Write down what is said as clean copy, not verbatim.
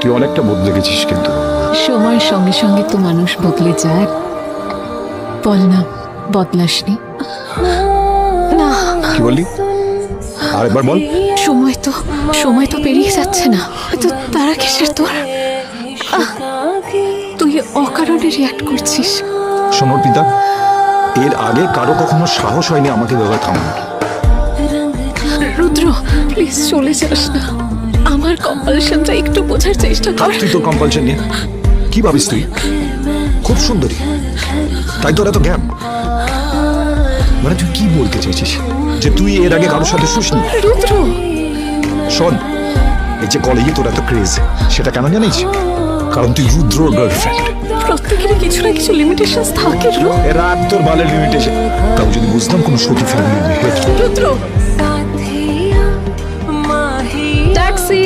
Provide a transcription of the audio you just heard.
তুই অনেকটা বদলে গেছিস কিন্তু। সময়ের সঙ্গে সঙ্গে তো মানুষ বদলে যায়। বল না, বদলাসনি? না। কি বললি? আরেকবার বল। সময় তো পেরিয়ে যাচ্ছে না তো, তারা কিসের তোর? তুই অকারণে রিয়াক্ট করছিস। শোন অর্পিতা, এর আগে কারো কখনো সাহস হয়নি আমাকে দাদা থামানোর। রুদ্র প্লিজ চলে যাস না, আমার কম্পালশনটা একটু বোঝার চেষ্টা কর। তুই তোর কম্পালশন নিয়ে কি ভাবিস? তুই খুব সুন্দরী, তাই তোর এত জ্ঞান। মানে তুই কি বলতে চাইছিস যে তুই এর আগে কারোর সাথে শুসনি? রুদ্র শোন, এই যে কলেজে তোর এত ক্রেজ, সেটা কেন জানিস? কারণ তুই রুদ্রর গার্লফ্রেন্ড। প্রত্যেকেরই কিছু না কিছু লিমিটেশন থাকে। এরা তোর বালের লিমিটেশন। তাও যদি বুঝতাম কোনো সতী ফ্যামিলি। রুদ্র ট্যাক্সি।